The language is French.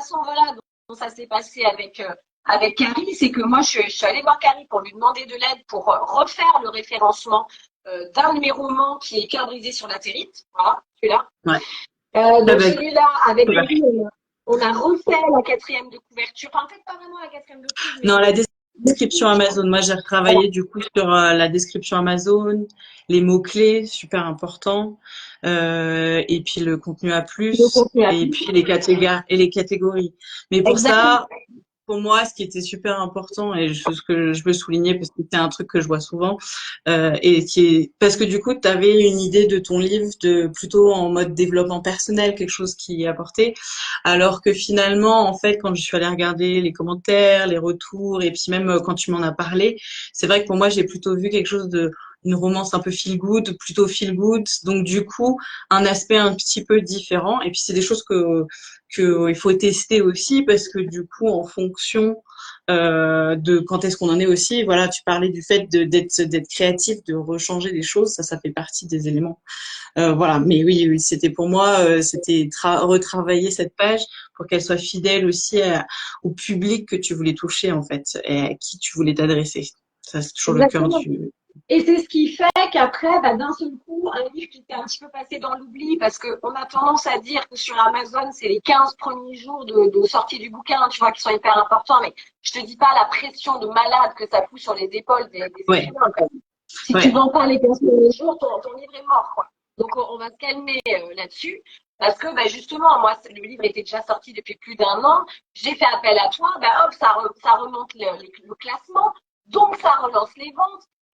façon, voilà, dont ça s'est passé avec Carrie, c'est que moi, je suis allée voir Carrie pour lui demander de l'aide pour refaire le référencement d'un de mes romans qui est Cœur brisé sur la territe. Voilà, celui-là. Ouais. Donc celui-là, avec lui, on a refait la quatrième de couverture. Enfin, en fait, pas vraiment la quatrième de couverture, mais Non, la description Amazon. Moi, j'ai retravaillé du coup sur la description Amazon, les mots-clés, super important, et puis le contenu à le plus, contenu à et plus. puis les catégories. Mais pour Exactement. ça, pour moi, ce qui était super important et ce que je veux souligner parce que c'est un truc que je vois souvent et qui est parce que du coup, tu avais une idée de ton livre de plutôt en mode développement personnel, quelque chose qui est apporté, alors que finalement, en fait, quand je suis allée regarder les commentaires, les retours et puis même quand tu m'en as parlé, c'est vrai que pour moi, j'ai plutôt vu quelque chose de une romance un peu feel good, plutôt feel good, donc du coup, un aspect un petit peu différent. Et puis c'est des choses que il faut tester aussi parce que du coup en fonction de quand est-ce qu'on en est aussi, voilà, tu parlais du fait d'être créatif, de rechanger des choses, ça fait partie des éléments, voilà. Mais oui, c'était pour moi, c'était retravailler cette page pour qu'elle soit fidèle aussi au public que tu voulais toucher en fait et à qui tu voulais t'adresser. Ça, c'est toujours le cœur Exactement. du. Et c'est ce qui fait qu'après, d'un seul coup, un livre qui était un petit peu passé dans l'oubli, parce qu'on a tendance à dire que sur Amazon, c'est les 15 premiers jours de sortie du bouquin, tu vois, qui sont hyper importants, mais je te dis pas la pression de malade que ça fout sur les épaules des Ouais, écrivains, quoi. Si tu ouais, vends pas les 15 premiers jours, ton livre est mort, quoi. Donc, on va se calmer là-dessus. Parce que justement, moi, le livre était déjà sorti depuis plus d'un an. J'ai fait appel à toi. Hop, ça remonte le classement. Donc, ça relance les ventes.